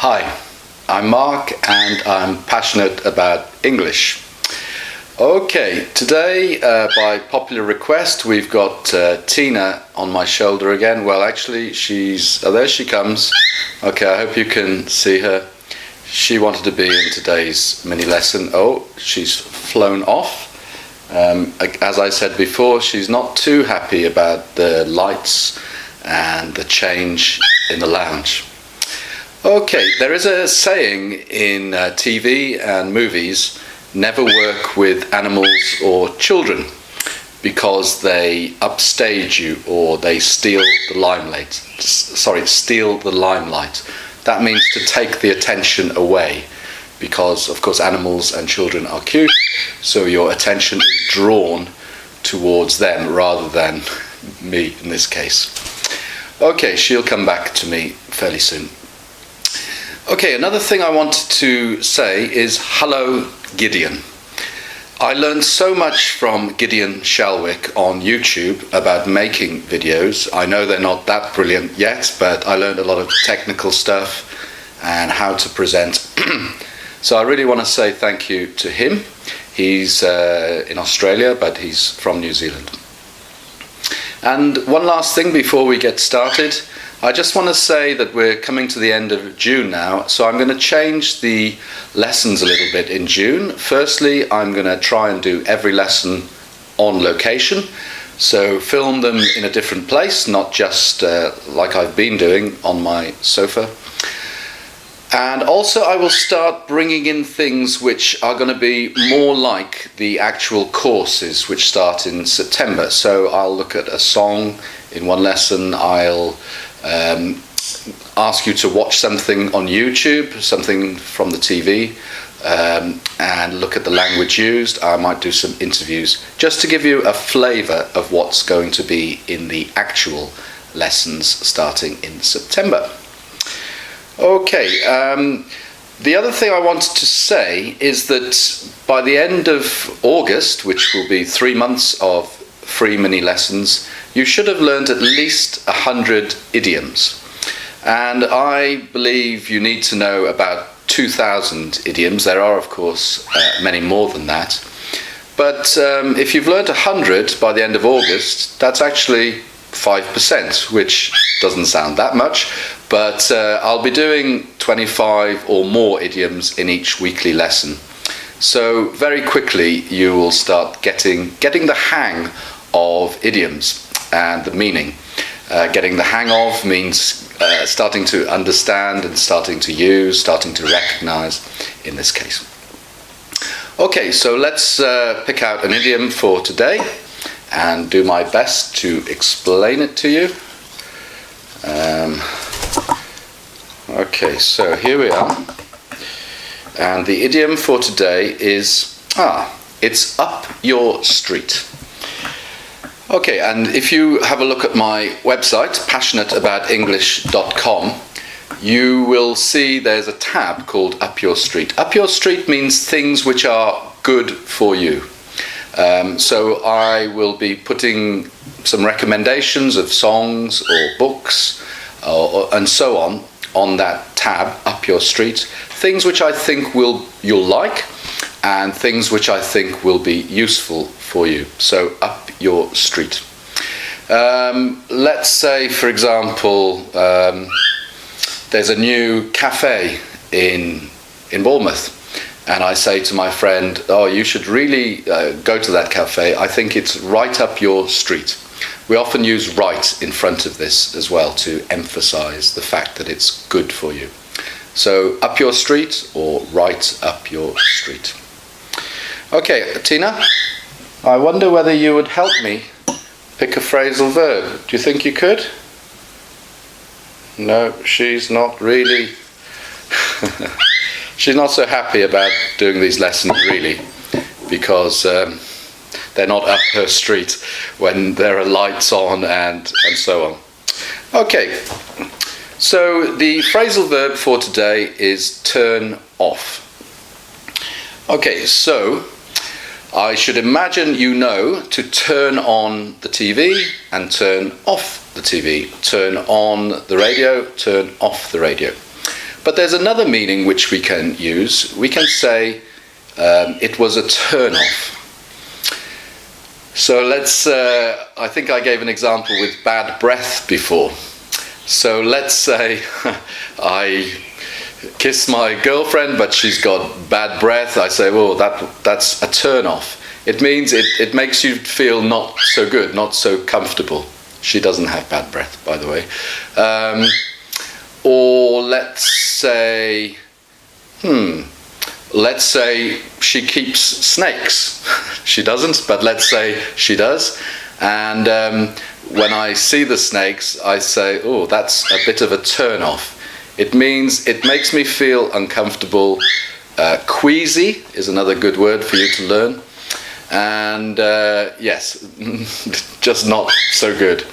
Hi, I'm Mark and I'm passionate about English. Okay, today by popular request we've got Tina on my shoulder again. Well, actually there she comes. Okay, I hope you can see her. She wanted to be in today's mini lesson. Oh, she's flown off. As I said before, she's not too happy about the lights and the change in the lounge. Okay, there is a saying in TV and movies, never work with animals or children because they upstage you or they steal the limelight. Steal the limelight. That means to take the attention away because, of course, animals and children are cute, so your attention is drawn towards them rather than me in this case. Okay, she'll come back to me fairly soon. Okay, another thing I wanted to say is hello Gideon. I learned so much from Gideon Shalwick on YouTube about making videos. I know they're not that brilliant yet, but I learned a lot of technical stuff and how to present. So I really want to say thank you to him. He's in Australia, but he's from New Zealand. And one last thing before we get started. I just want to say that we're coming to the end of June now, so I'm going to change the lessons a little bit in June. Firstly, I'm going to try and do every lesson on location, so film them in a different place, not just like I've been doing on my sofa. And also I will start bringing in things which are going to be more like the actual courses which start in September. So I'll look at a song in one lesson, I'll ask you to watch something on YouTube, something from the TV, and look at the language used. I might do some interviews just to give you a flavour of what's going to be in the actual lessons starting in September. Okay, the other thing I wanted to say is that by the end of August, which will be 3 months of free mini lessons, you should have learned at least 100 idioms. And I believe you need to know about 2,000 idioms. There are, of course, many more than that. But if you've learned 100 by the end of August, that's actually 5%, which doesn't sound that much. But I'll be doing 25 or more idioms in each weekly lesson. So very quickly you will start getting the hang of idioms and the meaning. Getting the hang of means starting to understand and starting to use, starting to recognize in this case. Okay, so let's pick out an idiom for today and do my best to explain it to you. Okay, so here we are. And the idiom for today is, it's up your street. Okay, and if you have a look at my website, passionateaboutenglish.com, you will see there's a tab called Up Your Street. Up Your Street means things which are good for you. So I will be putting some recommendations of songs or books and so on that tab, Up Your Street. Things which I think you'll like and things which I think will be useful for you. So up your street. Let's say, for example, there's a new cafe in Bournemouth, and I say to my friend, oh, you should really go to that cafe. I think it's right up your street. We often use right in front of this as well to emphasize the fact that it's good for you. So up your street or right up your street. Okay, Tina, I wonder whether you would help me pick a phrasal verb. Do you think you could? No, she's not really. She's not so happy about doing these lessons really, because they're not up her street when there are lights on and so on. Okay, so the phrasal verb for today is turn off. Okay, so I should imagine you know to turn on the TV and turn off the TV. Turn on the radio, turn off the radio. But there's another meaning which we can use. We can say it was a turn-off. So let's, I think I gave an example with bad breath before. So let's say I kiss my girlfriend, but she's got bad breath. I say, oh, that's a turn-off. It means it makes you feel not so good, not so comfortable. She doesn't have bad breath, by the way. Or let's say, let's say she keeps snakes. She doesn't, but let's say she does. And when I see the snakes, I say, oh, that's a bit of a turn-off. It means it makes me feel uncomfortable. Queasy is another good word for you to learn. And yes, just not so good.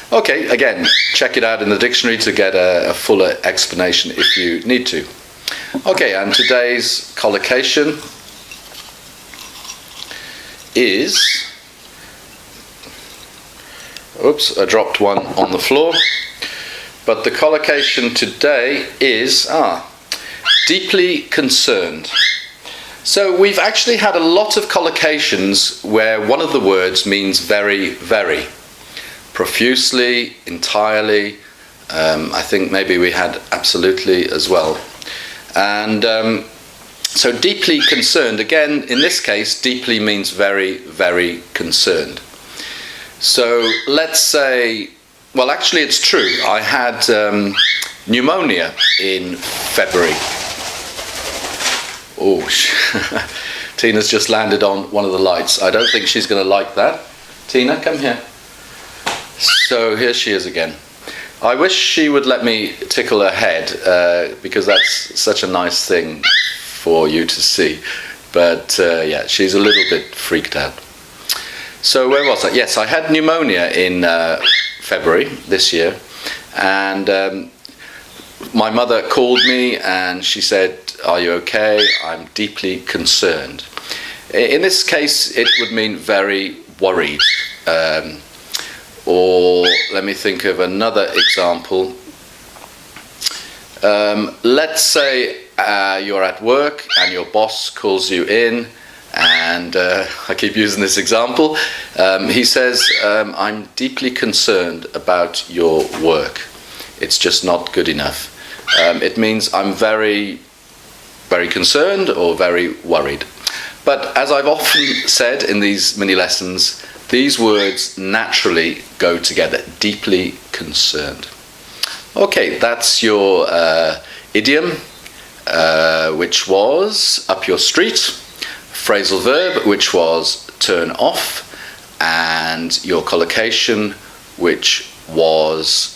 Okay, again, check it out in the dictionary to get a fuller explanation if you need to. Okay, and today's collocation is... Oops, I dropped one on the floor. But the collocation today is deeply concerned. So we've actually had a lot of collocations where one of the words means very, very. Profusely, entirely, I think maybe we had absolutely as well. And so deeply concerned, again, in this case, deeply means very, very concerned. So let's say, well, actually it's true. I had pneumonia in February. Oh, Tina's just landed on one of the lights. I don't think she's going to like that. Tina, come here. So here she is again. I wish she would let me tickle her head, because that's such a nice thing for you to see. But yeah, she's a little bit freaked out. So where was I? Yes, I had pneumonia in February this year, and my mother called me and she said, "Are you okay? I'm deeply concerned." In this case, it would mean very worried. Or let me think of another example. Let's say you're at work and your boss calls you in, and I keep using this example. He says, "I'm deeply concerned about your work. It's just not good enough." It means I'm very, very concerned or very worried. But as I've often said in these mini lessons, these words naturally go together, deeply concerned. Okay, that's your idiom, which was up your street, phrasal verb, which was turn off, and your collocation, which was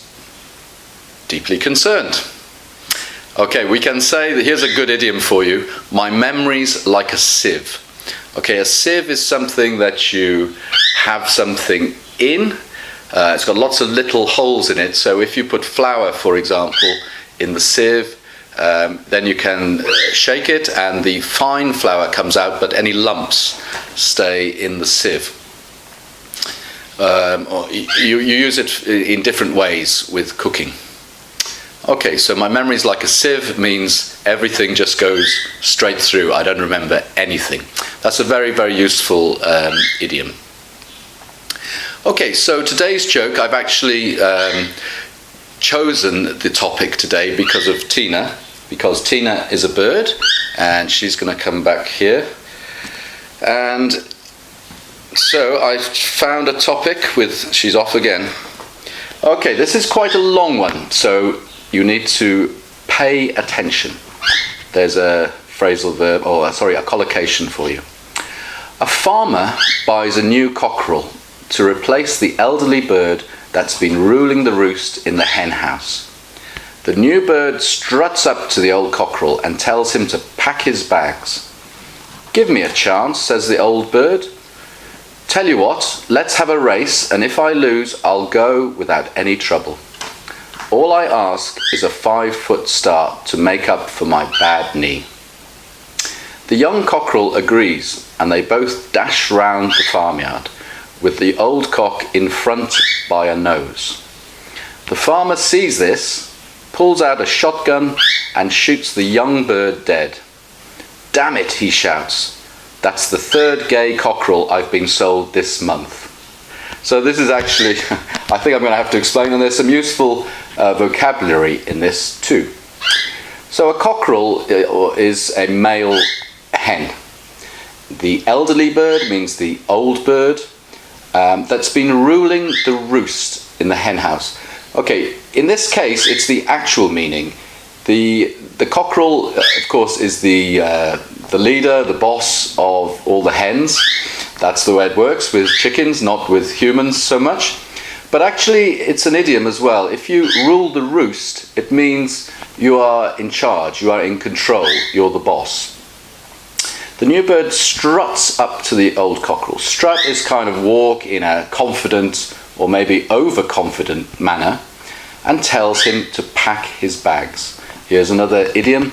deeply concerned. Okay, we can say that here's a good idiom for you. My memory's like a sieve. Okay, a sieve is something that you have something in. It's got lots of little holes in it. So if you put flour, for example, in the sieve, then you can shake it and the fine flour comes out, but any lumps stay in the sieve. Or you use it in different ways with cooking. Okay, so my memory's like a sieve means everything just goes straight through. I don't remember anything. That's a very, very useful idiom. Okay, so today's joke, I've actually chosen the topic today because of Tina, because Tina is a bird and she's going to come back here. And so I found a topic with, she's off again. Okay, this is quite a long one, so you need to pay attention. There's a phrasal verb, a collocation for you. A farmer buys a new cockerel to replace the elderly bird that's been ruling the roost in the hen house. The new bird struts up to the old cockerel and tells him to pack his bags. "Give me a chance," says the old bird. "Tell you what, let's have a race, and if I lose, I'll go without any trouble. All I ask is a 5-foot start to make up for my bad knee." The young cockerel agrees, and they both dash round the farmyard, with the old cock in front by a nose. The farmer sees this pulls out a shotgun and shoots the young bird dead. Damn it, he shouts. That's the third gay cockerel I've been sold this month. So this is actually, I think I'm going to have to explain, and there's some useful vocabulary in this too. So a cockerel is a male hen. The elderly bird means the old bird that's been ruling the roost in the hen house. Okay, in this case, it's the actual meaning. The cockerel, of course, is the leader, the boss of all the hens. That's the way it works with chickens, not with humans so much. But actually, it's an idiom as well. If you rule the roost, it means you are in charge, you are in control, you're the boss. The new bird struts up to the old cockerel. Strut is kind of walk in a confident or maybe overconfident manner and tells him to pack his bags. Here's another idiom.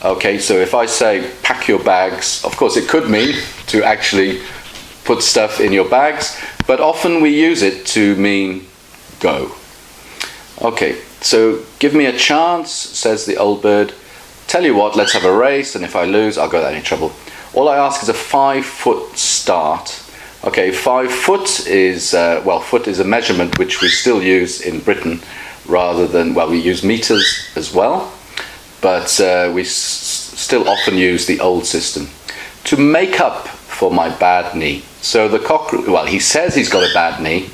Okay, so if I say pack your bags, of course it could mean to actually put stuff in your bags, but often we use it to mean go. Okay, so give me a chance, says the old bird. Tell you what, let's have a race, and if I lose, I'll go without any trouble. All I ask is a 5-foot start. Okay, 5 foot is, foot is a measurement which we still use in Britain rather than, we use meters as well, but we still often use the old system. To make up for my bad knee. So the cockerel, he says he's got a bad knee,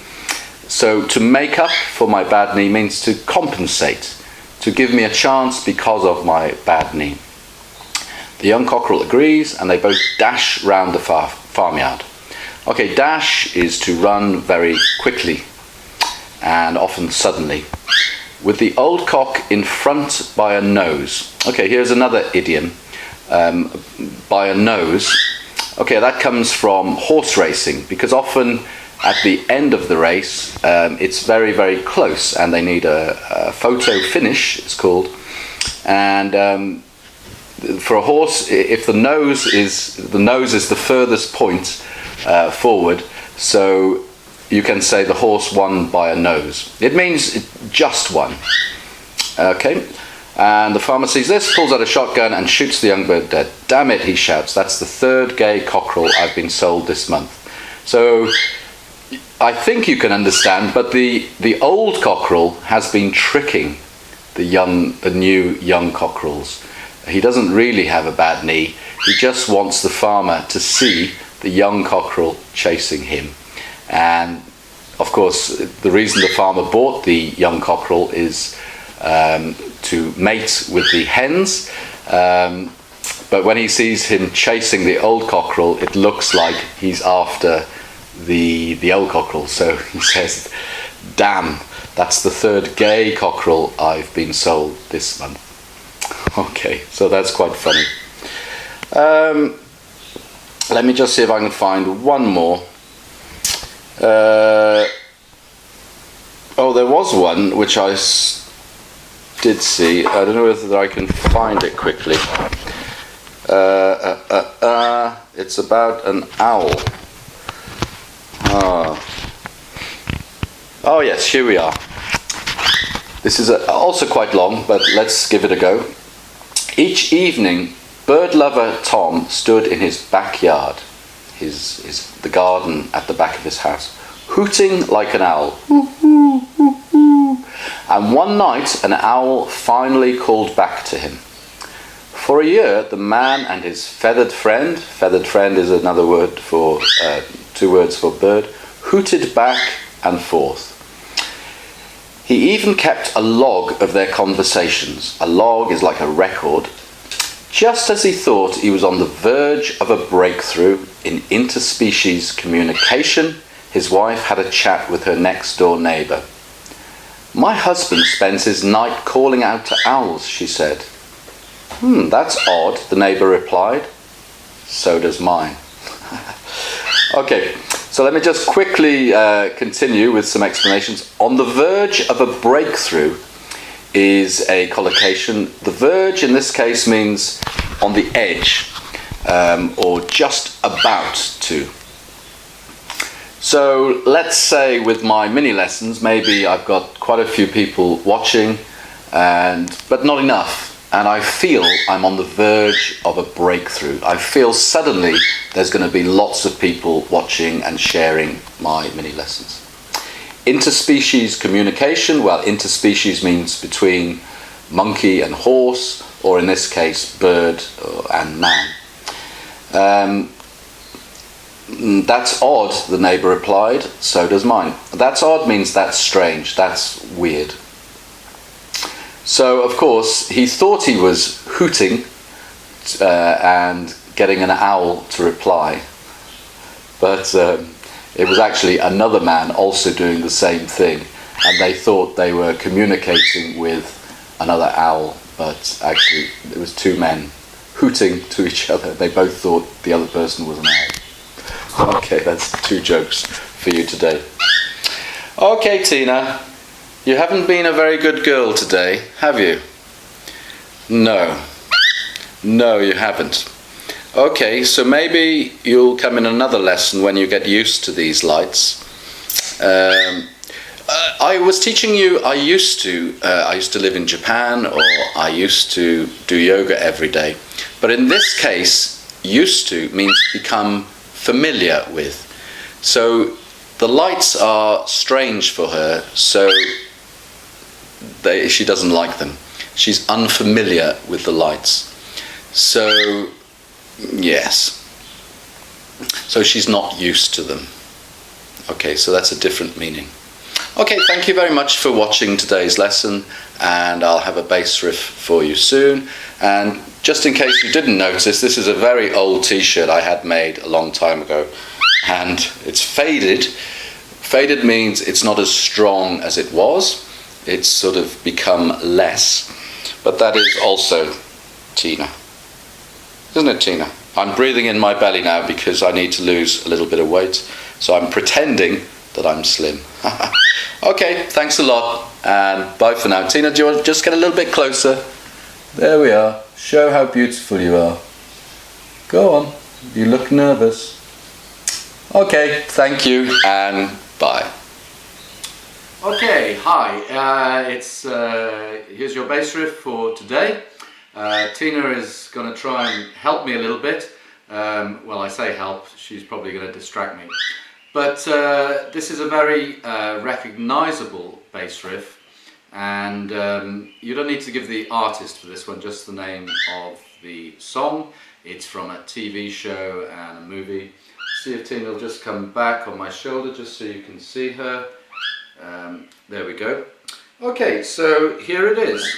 so to make up for my bad knee means to compensate, to give me a chance because of my bad knee. The young cockerel agrees, and they both dash round the farmyard. Okay, dash is to run very quickly and often suddenly, with the old cock in front by a nose. Okay, here's another idiom, by a nose. Okay, that comes from horse racing, because often at the end of the race it's very, very close and they need a photo finish, it's called. And for a horse, if the nose is the furthest point forward, so you can say the horse won by a nose. It means it just won. Okay, and the farmer sees this, pulls out a shotgun and shoots the young bird dead. Damn it, he shouts, that's the third gay cockerel I've been sold this month. So I think you can understand, but the old cockerel has been tricking the new young cockerels. He doesn't really have a bad knee, he just wants the farmer to see the young cockerel chasing him. And of course, the reason the farmer bought the young cockerel is to mate with the hens, but when he sees him chasing the old cockerel, it looks like he's after the old cockerel. So he says, damn, that's the third gay cockerel I've been sold this month. Okay, so that's quite funny. Let me just see if I can find one more. There was one which I did see. I don't know whether I can find it quickly. It's about an owl. Oh yes, here we are. This is also quite long, but let's give it a go. Each evening, bird lover Tom stood in his backyard, the garden at the back of his house, hooting like an owl. And one night, an owl finally called back to him. For a year, the man and his feathered friend is another word for, 2 words for bird, hooted back and forth. He even kept a log of their conversations. A log is like a record. Just as he thought he was on the verge of a breakthrough in interspecies communication, his wife had a chat with her next door neighbour. My husband spends his night calling out to owls, she said. That's odd, the neighbour replied. So does mine. Okay, so let me just quickly continue with some explanations. On the verge of a breakthrough is a collocation. The verge in this case means on the edge, or just about to. So let's say with my mini lessons, maybe I've got quite a few people watching, but not enough. And I feel I'm on the verge of a breakthrough. I feel suddenly there's going to be lots of people watching and sharing my mini lessons. Interspecies communication, well, interspecies means between monkey and horse, or in this case, bird and man. That's odd, the neighbour replied, so does mine. That's odd means that's strange, that's weird. So, of course, he thought he was hooting and getting an owl to reply, but it was actually another man also doing the same thing, and they thought they were communicating with another owl, but actually it was two men hooting to each other. They both thought the other person was an owl. Okay, that's 2 jokes for you today. Okay, Tina. You haven't been a very good girl today, have you? No. No, you haven't. Okay, so maybe you'll come in another lesson when you get used to these lights. I was teaching you, I used to live in Japan, or I used to do yoga every day. But in this case, used to means become familiar with. So the lights are strange for her, so she doesn't like them. She's unfamiliar with the lights. So, yes. So she's not used to them. Okay, so that's a different meaning. Okay, thank you very much for watching today's lesson, and I'll have a bass riff for you soon. And just in case you didn't notice, this is a very old t-shirt I had made a long time ago, and it's faded. Faded means it's not as strong as it was. It's sort of become less. But that is also Tina. Isn't it, Tina? I'm breathing in my belly now because I need to lose a little bit of weight. So I'm pretending that I'm slim. Okay, thanks a lot, and bye for now. Tina, do you want to just get a little bit closer? There we are. Show how beautiful you are. Go on. You look nervous. Okay, thank you, and bye. Okay, hi. Here's your bass riff for today. Tina is going to try and help me a little bit. Well, I say help, she's probably going to distract me. But this is a very recognisable bass riff, and you don't need to give the artist for this one, just the name of the song. It's from a TV show and a movie. See if Tina will just come back on my shoulder just so you can see her. There we go. Okay, so here it is.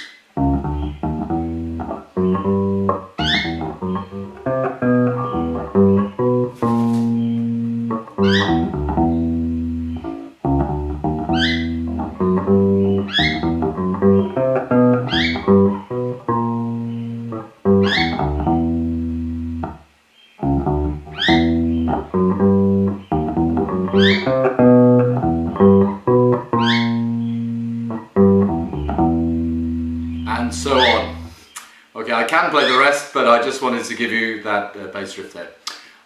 And so on. Okay, I can play the rest, but I just wanted to give you that bass riff there.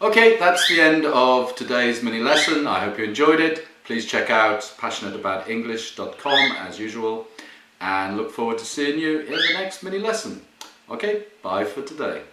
Okay, that's the end of today's mini lesson. I hope you enjoyed it. Please check out passionateboutenglish.com as usual, and look forward to seeing you in the next mini lesson. Okay, bye for today.